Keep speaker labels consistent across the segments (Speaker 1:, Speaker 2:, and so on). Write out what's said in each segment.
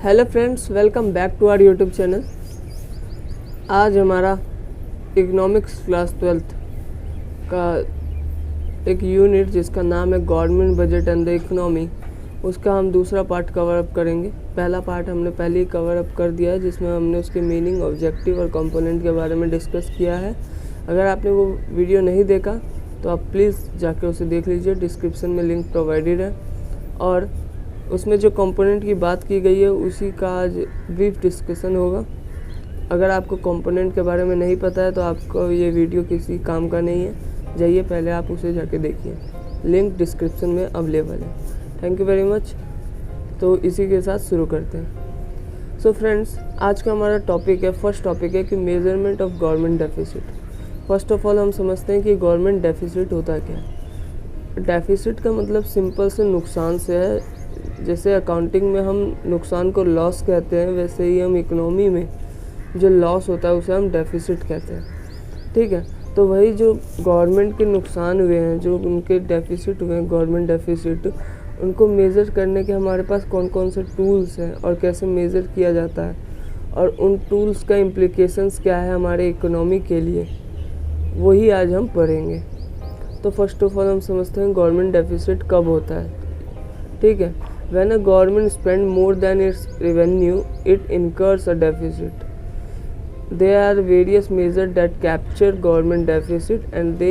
Speaker 1: Hello friends, welcome back to our YouTube channel. आज हमारा economics class 12th का एक यूनिट जिसका नाम है government budget and the economy, उसका हम दूसरा पार्ट कवर अप करेंगे। पहला पार्ट हमने पहले ही कवर अप कर दिया है, जिसमें हमने उसके मीनिंग, ऑब्जेक्टिव और कंपोनेंट के बारे में डिस्कस किया है। अगर आपने वो वीडियो नहीं देखा तो आप प्लीज़ जाकर उसे देख लीजिए, डिस्क्रिप्शन में लिंक प्रोवाइडेड है। और उसमें जो कंपोनेंट की बात की गई है उसी का आज ब्रीफ डिस्कशन होगा। अगर आपको कंपोनेंट के बारे में नहीं पता है तो आपको ये वीडियो किसी काम का नहीं है, जाइए पहले आप उसे जाके देखिए, लिंक डिस्क्रिप्शन में अवेलेबल है। Thank you very much. तो इसी के साथ शुरू करते हैं। सो फ्रेंड्स, आज का हमारा टॉपिक है, फर्स्ट टॉपिक है कि measurement of government deficit. First of all हम समझते हैं कि गवर्नमेंट डेफिसिट होता क्या है। डेफिसिट का मतलब सिंपल से नुकसान से है। जैसे अकाउंटिंग में हम नुकसान को लॉस कहते हैं, वैसे ही हम इकोनॉमी में जो लॉस होता है उसे हम डेफिसिट कहते हैं। ठीक है, तो वही जो गवर्नमेंट के नुकसान हुए हैं, जो उनके डेफिसिट हुए हैं, गवर्नमेंट डेफिसिट, उनको मेज़र करने के हमारे पास कौन कौन से टूल्स हैं और कैसे मेज़र किया जाता है, और उन टूल्स का इम्प्लीकेशंस क्या है हमारे इकोनॉमी के लिए, वही आज हम पढ़ेंगे। तो फर्स्ट ऑफ ऑल हम समझते हैं गवर्नमेंट डेफिसिट कब होता है। ठीक है, when a government spend more than its revenue it incurs a deficit. There are various measures that capture government deficit and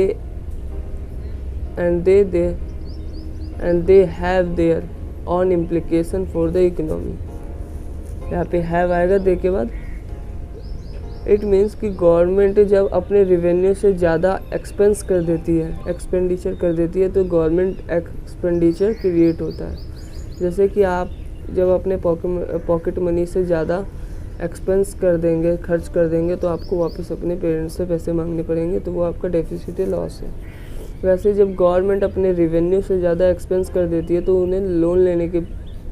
Speaker 1: they have their own implication for the economy. यहाँ पे have आएगा दे के बाद। इट मीन्स कि government जब अपने revenue से ज़्यादा एक्सपेंस कर देती है, एक्सपेंडिचर कर देती है, तो गवर्नमेंट एक्सपेंडिचर क्रिएट होता है। जैसे कि आप जब अपने पॉकेट मनी से ज़्यादा एक्सपेंस कर देंगे, खर्च कर देंगे, तो आपको वापस अपने पेरेंट्स से पैसे मांगने पड़ेंगे, तो वो आपका डेफिसिट लॉस है। वैसे जब गवर्नमेंट अपने रेवेन्यू से ज़्यादा एक्सपेंस कर देती है तो उन्हें लोन लेने की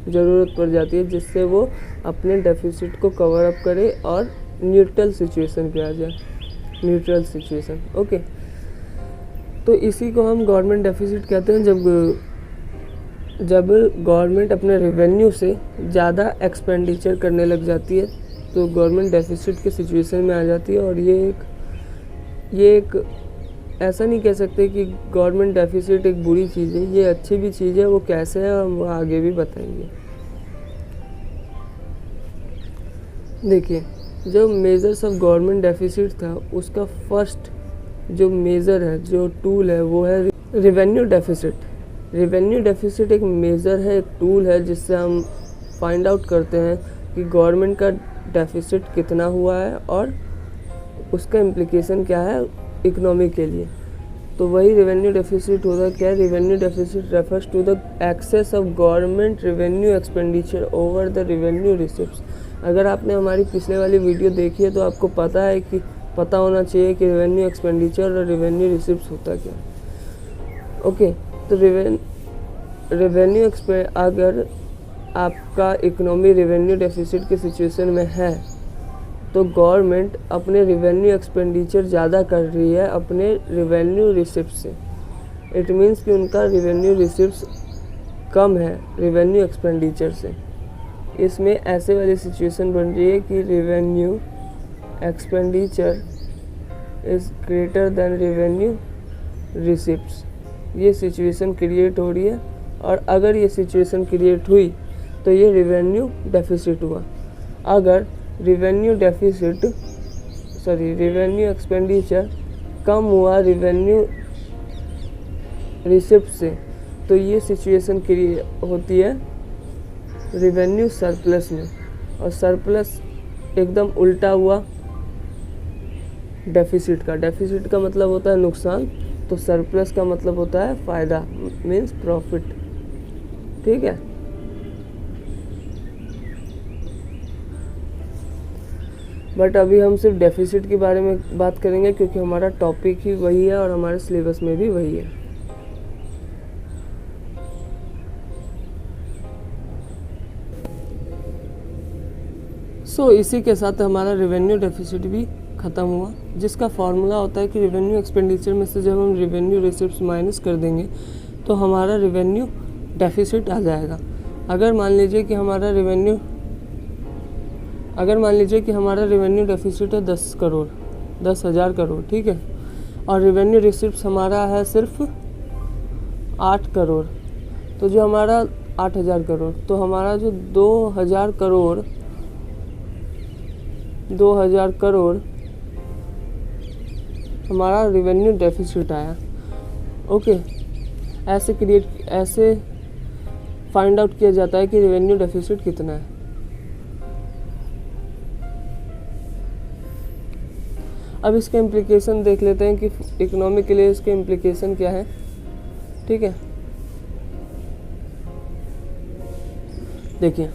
Speaker 1: ज़रूरत पड़ जाती है, जिससे वो अपने डेफिसिट को कवर अप करे और न्यूट्रल सिचुएशन पे आ जाए। Neutral situation, okay. तो इसी को हम गवर्नमेंट डेफिसिट कहते हैं, जब गवर्नमेंट अपने रेवेन्यू से ज़्यादा एक्सपेंडिचर करने लग जाती है तो गवर्नमेंट डेफिसिट के सिचुएशन में आ जाती है। और ये एक ऐसा नहीं कह सकते कि गवर्नमेंट डेफिसिट एक बुरी चीज़ है, ये अच्छी भी चीज़ है। वो कैसे है हम आगे भी बताएंगे। देखिए, जो मेजर्स ऑफ गवर्नमेंट डेफिसिट था उसका फर्स्ट जो मेज़र है, जो टूल है, वो है रेवेन्यू डेफिसिट। रेवेन्यू डेफिसिट एक मेज़र है, एक टूल है, जिससे हम फाइंड आउट करते हैं कि गवर्नमेंट का डेफिसिट कितना हुआ है और उसका इम्प्लीकेशन क्या है इकोनॉमी के लिए। तो वही रेवेन्यू डेफिसिट होता क्या है। Revenue deficit refers to the excess of government revenue expenditure over the revenue receipts. अगर आपने हमारी पिछले वाली वीडियो देखी है तो आपको पता होना चाहिए कि रेवेन्यू एक्सपेंडिचर और रेवेन्यू रिसिप्ट्स होता क्या है। ओके, तो रेवेन्यू अगर आपका इकोनॉमी रेवेन्यू डेफिसिट के सिचुएशन में है तो गवर्नमेंट अपने रेवेन्यू एक्सपेंडिचर ज़्यादा कर रही है अपने रेवेन्यू रिसिप्ट से। इट मीन्स कि उनका रेवेन्यू रिसिप्ट्स कम है रेवेन्यू एक्सपेंडिचर से। इसमें ऐसे वाली सिचुएशन बन रही है कि revenue expenditure is greater than revenue receipts. ये सिचुएशन क्रिएट हो रही है, और अगर ये सिचुएशन क्रिएट हुई तो ये रेवेन्यू डेफिसिट हुआ। अगर रेवेन्यू एक्सपेंडिचर कम हुआ रेवेन्यू रिसिप्ट से, तो ये सिचुएशन क्रिएट होती है रेवेन्यू सरप्लस में। और सरप्लस एकदम उल्टा हुआ डेफिसिट का। डेफिसिट का मतलब होता है नुकसान, तो सरप्लस का मतलब होता है फ़ायदा, मीन्स प्रॉफिट। ठीक है, बट अभी हम सिर्फ डेफिसिट के बारे में बात करेंगे क्योंकि हमारा टॉपिक ही वही है और हमारे सिलेबस में भी वही है। सो इसी के साथ हमारा रेवेन्यू डेफिसिट भी ख़त्म हुआ, जिसका फार्मूला होता है कि रेवेन्यू एक्सपेंडिचर में से जब हम रेवेन्यू रिसिप्ट्स माइनस कर देंगे तो हमारा रेवेन्यू डेफिसिट आ जाएगा। अगर मान लीजिए कि हमारा रेवेन्यू अगर मान लीजिए कि हमारा रेवेन्यू डेफिसिट है 10,000 करोड़, ठीक है, और रेवेन्यू रिसिप्ट हमारा है सिर्फ 8 करोड़, तो जो हमारा 8,000 करोड़, तो हमारा जो 2,000 करोड़ हमारा रेवेन्यू डेफिसिट आया। ओके, ऐसे फाइंड आउट किया जाता है कि रेवेन्यू डेफिसिट कितना है। अब इसके इम्प्लीकेशन देख लेते हैं कि इकोनॉमी के लिए इसके इम्प्लीकेशन क्या है, ठीक है। देखिए,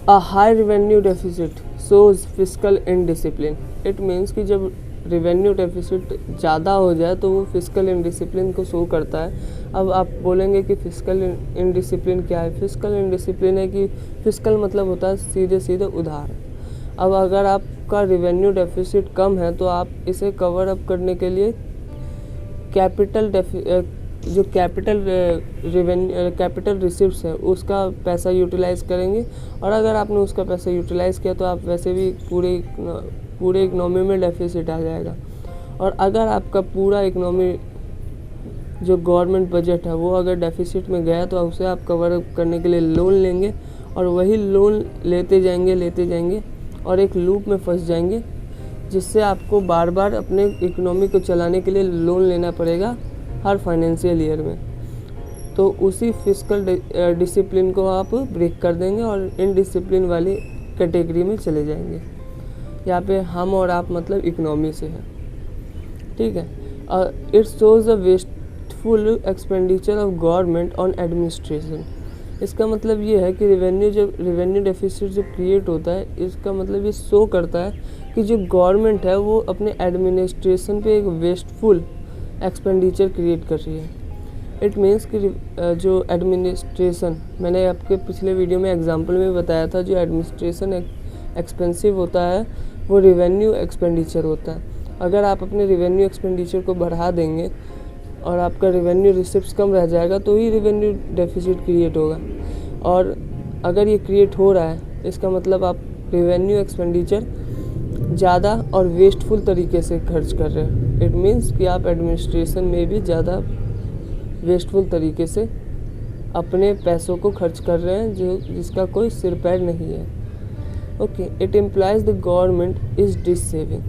Speaker 1: a high revenue deficit shows fiscal indiscipline. It means कि जब रेवेन्यू डेफिसिट ज़्यादा हो जाए तो वो फिस्कल इनडिसिप्लिन को शो करता है। अब आप बोलेंगे कि फिस्कल इनडिसिप्लिन क्या है। फिस्कल इनडिसिप्लिन है कि फिस्कल मतलब होता है सीधे सीधे उधार। अब अगर आपका रेवेन्यू डेफिसिट कम है तो आप इसे कवर अप करने के लिए कैपिटल रिसिप्ट्स है उसका पैसा यूटिलाइज़ करेंगे, और अगर आपने उसका पैसा यूटिलाइज़ किया तो आप वैसे भी पूरे इकनॉमी में डेफिसिट आ जाएगा। और अगर आपका पूरा इकनॉमी जो गवर्नमेंट बजट है वो अगर डेफिसिट में गया तो उसे आप कवर अप करने के लिए लोन लेंगे, और वही लोन लेते जाएंगे और एक लूप में फंस जाएंगे, जिससे आपको बार बार अपने इकोनॉमी को चलाने के लिए लोन लेना पड़ेगा हर फाइनेंशियल ईयर में। तो उसी फिस्कल डिसिप्लिन को आप ब्रेक कर देंगे और इनडिसिप्लिन वाली कैटेगरी में चले जाएंगे। यहाँ पे हम और आप मतलब इकोनॉमी से है, ठीक है। It shows the wasteful expenditure of government on administration. इसका मतलब ये है कि रेवेन्यू डेफिसिट जो क्रिएट होता है, इसका मतलब ये शो करता है कि जो गवर्नमेंट है वो अपने एडमिनिस्ट्रेशन पे एक वेस्टफुल एक्सपेंडिचर क्रिएट कर रही है। इट मीन्स कि जो एडमिनिस्ट्रेशन, मैंने आपके पिछले वीडियो में एग्जांपल में बताया था, जो एडमिनिस्ट्रेशन एक्सपेंसिव होता है वो रेवेन्यू एक्सपेंडिचर होता है। अगर आप अपने रेवेन्यू एक्सपेंडिचर को बढ़ा देंगे और आपका रेवेन्यू रिसिप्ट्स कम रह जाएगा तो ही रेवेन्यू डेफिसिट क्रिएट होगा। और अगर ये क्रिएट हो रहा है, इसका मतलब आप रेवेन्यू एक्सपेंडिचर ज़्यादा और वेस्टफुल तरीके से खर्च कर रहे हैं। इट मीन्स कि आप एडमिनिस्ट्रेशन में भी ज़्यादा वेस्टफुल तरीके से अपने पैसों को खर्च कर रहे हैं, जिसका कोई सिर पैर नहीं है। Okay, it implies the government is deceiving.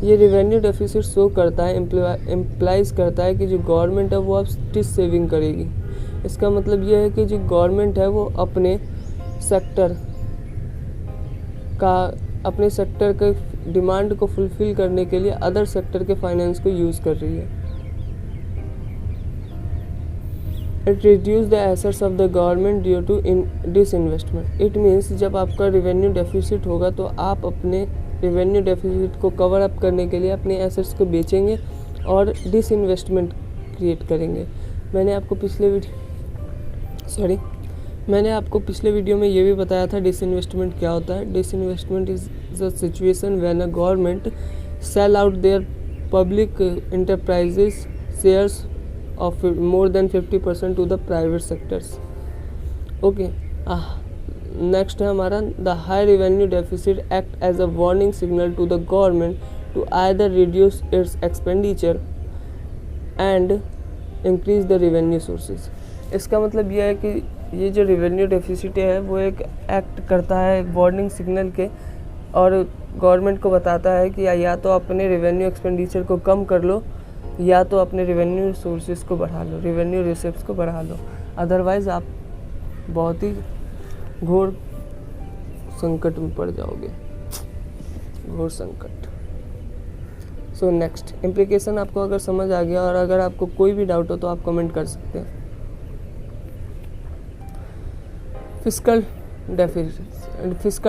Speaker 1: ये रेवेन्यू डेफिसिट शो करता है, इम्प्लाइज करता है कि जो गवर्नमेंट है वो अब डिसेविंग करेगी। इसका मतलब ये है कि जो गवर्नमेंट है वो अपने सेक्टर के डिमांड को फुलफिल करने के लिए अदर सेक्टर के फाइनेंस को यूज़ कर रही है। It reduce the assets of the government due to disinvestment. It means जब आपका रेवेन्यू डेफिसिट होगा तो आप अपने रेवेन्यू डेफिसिट को कवर अप करने के लिए अपने एसेट्स को बेचेंगे और डिसइन्वेस्टमेंट क्रिएट करेंगे। मैंने आपको पिछले वीडियो में ये भी बताया था डिसइन्वेस्टमेंट क्या होता है। Disinvestment is the situation when a government sell out their public enterprises shares of more than 50% to the private sectors. Okay, next है हमारा the high revenue deficit act as a warning signal to the government to either reduce its expenditure and increase the revenue sources. इसका मतलब यह है कि ये जो revenue deficit है वो एक एक्ट करता है एक वार्निंग सिग्नल के, और गवर्नमेंट को बताता है कि या तो अपने रेवेन्यू एक्सपेंडिचर को कम कर लो या तो अपने रेवेन्यू सोर्सेज को बढ़ा लो, रेवेन्यू रिसिप्ट्स को बढ़ा लो, अदरवाइज़ आप बहुत ही घोर संकट में पड़ जाओगे, घोर संकट। सो नेक्स्ट इम्प्लीकेशन आपको अगर समझ आ गया और अगर आपको कोई भी डाउट हो तो आप कमेंट कर सकते हैं। फिस्कल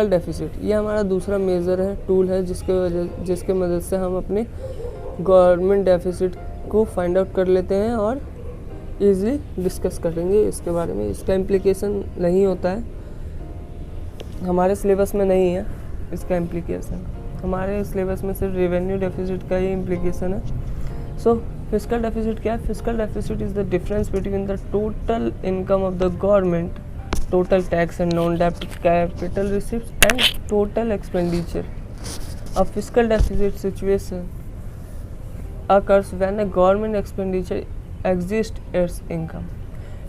Speaker 1: डेफिसिट ये हमारा दूसरा मेजर है, टूल है, जिसके मदद से हम अपने गवर्नमेंट डेफिसिट को फाइंड आउट कर लेते हैं और इजीली डिस्कस करेंगे इसके बारे में। इसका इम्प्लीकेशन नहीं होता है, हमारे सिलेबस में नहीं है इसका इम्प्लीकेशन। हमारे सिलेबस में सिर्फ रेवेन्यू डेफिसिट का ही इम्प्लीकेशन है। सो फिस्कल डेफिसिट क्या है? Fiscal deficit is the difference between the total income of the government total tax and non-debt capital receipts, and total expenditure. A fiscal deficit situation occurs when a government expenditure exceeds its income.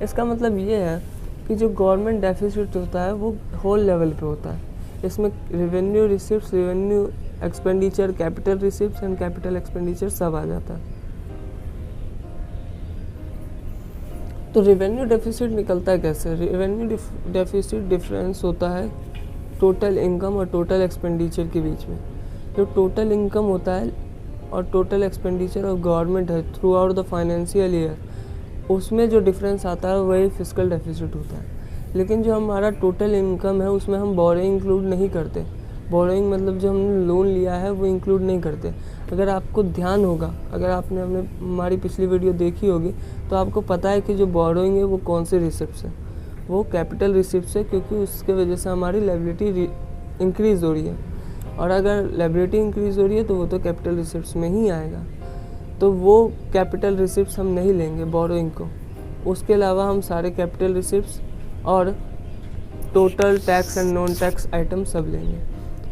Speaker 1: इसका मतलब ये है कि जो government deficit होता है वो whole level पे होता है. इसमें revenue receipts, revenue expenditure, capital receipts and capital expenditure सब आ जाता है. तो रेवेन्यू डेफिसिट निकलता है कैसे? रेवेन्यू डेफिसिट डिफरेंस होता है टोटल इनकम और टोटल एक्सपेंडिचर के बीच में. जो टोटल इनकम होता है और टोटल एक्सपेंडिचर ऑफ गवर्नमेंट है through out the financial year, उसमें जो डिफरेंस आता है वही फिस्कल डेफिसिट होता है. लेकिन जो हमारा टोटल इनकम है उसमें हम बोरोइंग इंक्लूड नहीं करते. बोरोइंग मतलब जो हमने लोन लिया है वो इंक्लूड नहीं करते. अगर आपको ध्यान होगा, अगर आपने हमारी पिछली वीडियो देखी होगी तो आपको पता है कि जो बोरोइंग है वो कौन से रिसिप्ट्स है. वो कैपिटल रिसिप्ट्स है, क्योंकि उसके वजह से हमारी लायबिलिटी इंक्रीज़ हो रही है. और अगर लायबिलिटी इंक्रीज़ हो रही है तो वो तो कैपिटल रिसिप्ट्स में ही आएगा. तो वो कैपिटल रिसिप्ट्स हम नहीं लेंगे बोरोइंग को. उसके अलावा हम सारे कैपिटल रिसिप्ट्स और total tax and non tax item सब लेंगे.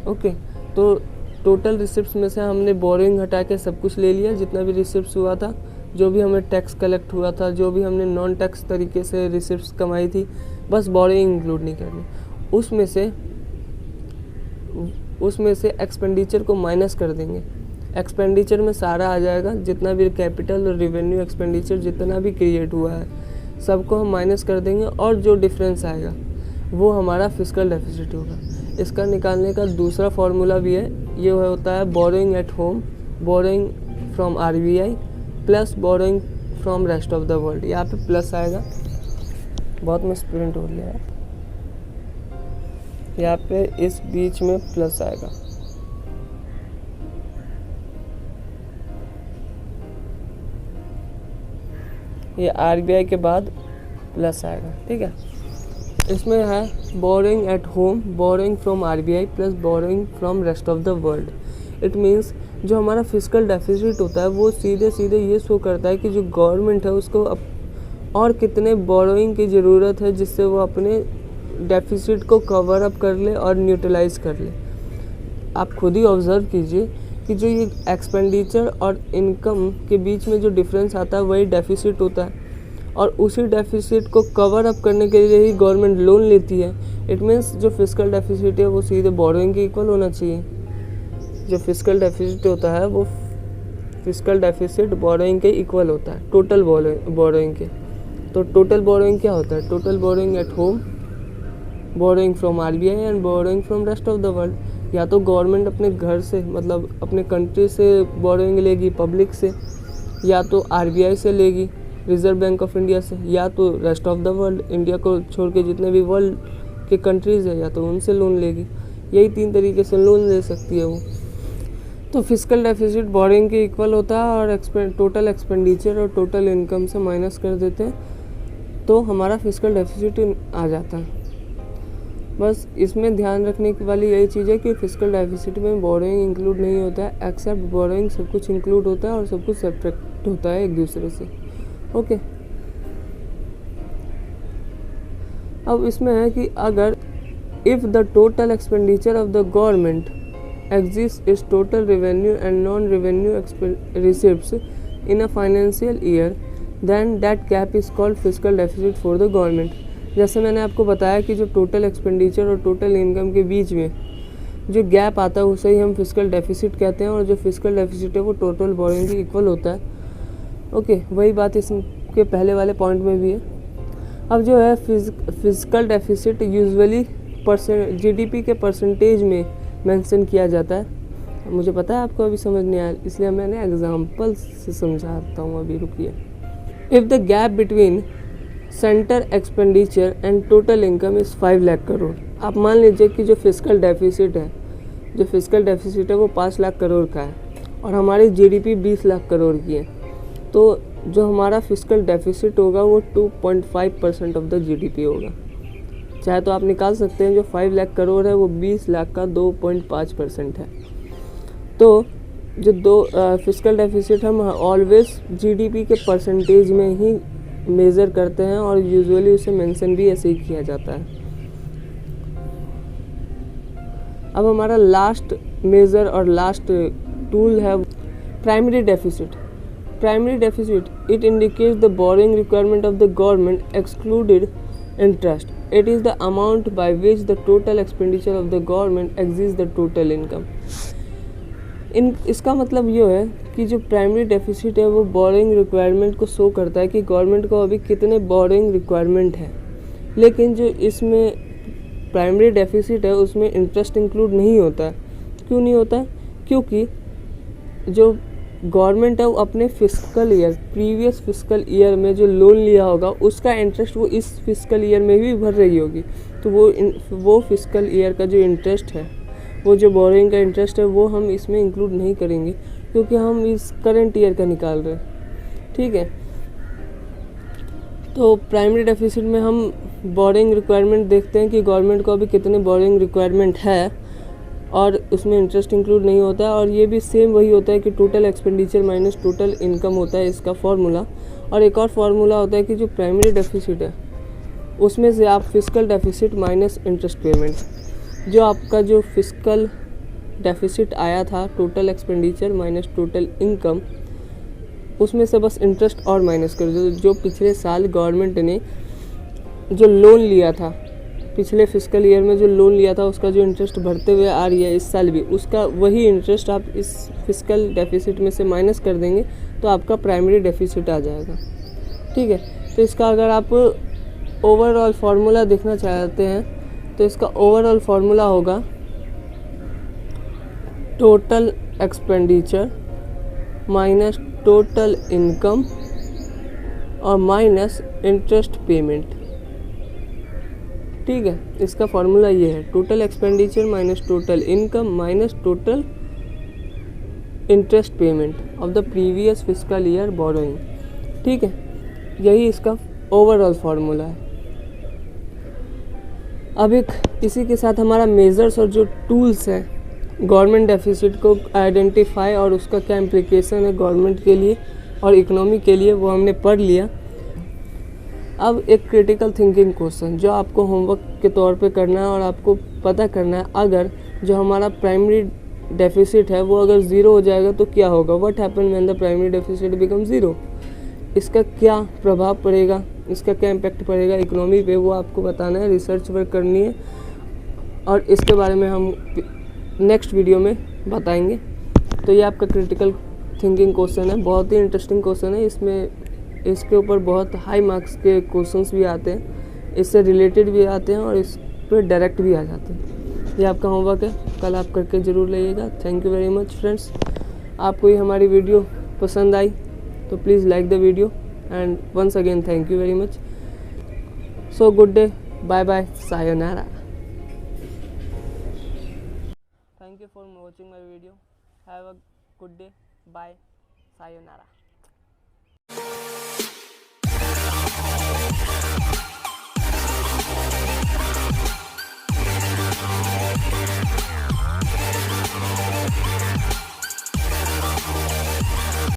Speaker 1: ओके, तो टोटल रिसिप्ट्स में से हमने बोरोइंग हटा के सब कुछ ले लिया. जितना भी रिसिप्ट्स हुआ था, जो भी हमें टैक्स कलेक्ट हुआ था, जो भी हमने नॉन टैक्स तरीके से रिसिप्ट्स कमाई थी, बस बोरोइंग इंक्लूड नहीं करनी. उसमें से एक्सपेंडिचर को माइनस कर देंगे. एक्सपेंडिचर में सारा आ जाएगा, जितना भी कैपिटल और रेवेन्यू एक्सपेंडिचर जितना भी क्रिएट हुआ है सबको हम माइनस कर देंगे. और जो डिफरेंस आएगा वो हमारा फिस्कल डेफिसिट होगा. इसका निकालने का दूसरा फार्मूला भी है. ये होता है borrowing at home, borrowing from RBI plus borrowing from rest of the world. यहाँ पे प्लस आएगा, बहुत मिसप्रिंट हो गया है. यहाँ पे इस बीच में प्लस आएगा. ये RBI के बाद प्लस आएगा. ठीक है, इसमें है borrowing at home, borrowing from RBI plus borrowing from rest of the world. It means जो हमारा फिस्कल डेफिसिट होता है वो सीधे सीधे ये शो करता है कि जो गवर्नमेंट है उसको और कितने बोरोइंग की ज़रूरत है जिससे वो अपने डेफिसिट को कवर अप कर ले और न्यूट्रलाइज कर ले. आप खुद ही ऑब्ज़र्व कीजिए कि जो ये एक्सपेंडिचर और इनकम के बीच में जो डिफरेंस आता है वही डेफिसिट होता है. और उसी डेफिसिट को कवर अप करने के लिए ही गवर्नमेंट लोन लेती है. इट मीन्स जो फिस्कल डेफिसिट है वो सीधे बोरोइंग के इक्वल होना चाहिए. जो फिस्कल डेफिसिट होता है वो फिस्कल डेफिसिट बोरोइंग के इक्वल होता है, टोटल बोरोइंग के. तो टोटल बोरोइंग क्या होता है? Total borrowing at home, borrowing from RBI and borrowing from rest of the world. या तो गवर्नमेंट अपने घर से, मतलब अपने कंट्री से बोरोइंग लेगी, पब्लिक से, या तो RBI से लेगी, रिजर्व बैंक ऑफ इंडिया से, या तो rest of the world, India को छोड़ के जितने भी वर्ल्ड के कंट्रीज़ है या तो उनसे लोन लेगी. यही 3 तरीके से लोन ले सकती है वो. तो फिस्कल डेफिसिट बोरोइंग के इक्वल होता है और टोटल एक्सपेंडिचर और टोटल इनकम से माइनस कर देते हैं तो हमारा फिस्कल डेफिसिट आ जाता है. बस इसमें ध्यान रखने की वाली यही चीज़ है कि फिस्कल डेफिसिट में बोरोइंग इंक्लूड नहीं होता है. एक्सेप्ट बोरोइंग सब कुछ इंक्लूड होता है और सब कुछ सब्ट्रैक्ट होता है एक दूसरे से. ओके, अब इसमें है कि अगर if the total expenditure of the government exceeds its total revenue and non-revenue receipts in a financial year, then that gap is called fiscal deficit for the government. जैसे मैंने आपको बताया कि जो टोटल एक्सपेंडिचर और टोटल इनकम के बीच में जो गैप आता है उसे ही हम फिस्कल डेफिसिट कहते हैं. और जो फिस्कल डेफिसिट है वो टोटल बोरोइंग के इक्वल होता है. ओके, वही बात इसके पहले वाले पॉइंट में भी है. अब जो है फिस्कल डेफिसिट यूजुअली GDP के परसेंटेज में मेंशन किया जाता है. मुझे पता है आपको अभी समझ नहीं आया, इसलिए मैंने एग्जांपल से समझाता हूँ. अभी रुकिए. If the gap between centre expenditure and total income is 5 lakh crore. आप मान लीजिए कि जो फिस्कल डेफिसिट है वो 5 लाख करोड़ का है और हमारी GDP 20 लाख करोड़ की है. तो जो हमारा फिस्कल डेफिसिट होगा वो 2.5% ऑफ द GDP होगा. चाहे तो आप निकाल सकते हैं जो 5 लाख करोड़ है वो 20 लाख का 2.5% है. तो जो फिस्कल डेफिसिट हम ऑलवेज GDP के परसेंटेज में ही मेज़र करते हैं और यूजुअली उसे मेंशन भी ऐसे ही किया जाता है. अब हमारा लास्ट मेज़र और लास्ट टूल है primary deficit. Primary deficit, it indicates the boring requirement of the government excluded interest. It is the amount by which the total expenditure of the government exceeds the total income. इसका मतलब ये है कि जो primary deficit है वो boring requirement को show करता है कि गवर्नमेंट को अभी कितने बोरिंग रिक्वायरमेंट है, लेकिन जो इसमें प्राइमरी डेफिसिट है उसमें इंटरेस्ट इंक्लूड नहीं होता है। क्यों नहीं होता है? क्योंकि जो गवर्नमेंट है वो अपने fiscal year, previous fiscal year में जो लोन लिया होगा उसका इंटरेस्ट वो इस फिस्कल ईयर में भी भर रही होगी। तो वो फिस्कल ईयर का जो इंटरेस्ट है, वो जो बोरिंग का इंटरेस्ट है, वो हम इसमें इंक्लूड नहीं करेंगे क्योंकि हम इस करंट ईयर का निकाल रहे हैं। ठीक है, तो प्राइमरी डेफिसिट में हम बोरिंग रिक्वायरमेंट देखते हैं कि गवर्नमेंट को अभी कितने बोरिंग रिक्वायरमेंट है और उसमें इंटरेस्ट इंक्लूड नहीं होता है। और ये भी सेम वही होता है कि total expenditure minus total income होता है इसका फॉर्मूला। और एक और फार्मूला होता है कि जो प्राइमरी डेफिसिट है उसमें से आप fiscal deficit minus interest payment, जो आपका जो फिस्कल डेफिसिट आया था total expenditure minus total income, उसमें से बस इंटरेस्ट और माइनस कर दो। जो पिछले साल गवर्नमेंट ने जो लोन लिया था, पिछले फिस्कल ईयर में जो लोन लिया था उसका जो इंटरेस्ट भरते हुए आ रही है इस साल भी, उसका वही इंटरेस्ट आप इस फिस्कल डेफिसिट में से माइनस कर देंगे तो आपका प्राइमरी डेफिसिट आ जाएगा। ठीक है, तो इसका अगर आप ओवरऑल फार्मूला देखना चाहते हैं तो इसका ओवरऑल फार्मूला होगा total expenditure minus total income और माइनस इंटरेस्ट पेमेंट। ठीक है, इसका फार्मूला ये है, total expenditure minus total income minus total interest payment of the previous fiscal year borrowing. ठीक है, यही इसका ओवरऑल फार्मूला है। अब एक इसी के साथ हमारा मेजर्स और जो टूल्स हैं गवर्नमेंट डेफिसिट को आइडेंटिफाई और उसका क्या इम्प्लिकेशन है गवर्नमेंट के लिए और इकोनॉमी के लिए, वो हमने पढ़ लिया। अब एक क्रिटिकल थिंकिंग क्वेश्चन जो आपको होमवर्क के तौर पे करना है और आपको पता करना है, अगर जो हमारा प्राइमरी डेफिसिट है वो अगर ज़ीरो हो जाएगा तो क्या होगा। What happen when the primary deficit become zero, इसका क्या प्रभाव पड़ेगा, इसका क्या इम्पैक्ट पड़ेगा इकोनॉमी पे, वो आपको बताना है, रिसर्च वर्क करनी है और इसके बारे में हम नेक्स्ट वीडियो में बताएंगे। तो ये आपका क्रिटिकल थिंकिंग क्वेश्चन है, बहुत ही इंटरेस्टिंग क्वेश्चन है। इसके ऊपर बहुत हाई मार्क्स के क्वेश्चंस भी आते हैं, इससे रिलेटेड भी आते हैं और इस पर डायरेक्ट भी आ जाते हैं। ये आपका होमवर्क है, कल आप करके ज़रूर लाइएगा। Thank you very much friends. आपको ये हमारी वीडियो पसंद आई तो please like the video and once again thank you very much. So good day, bye bye, सायोनारा। Thank you for watching my video. Have a good day. Bye. Sayonara.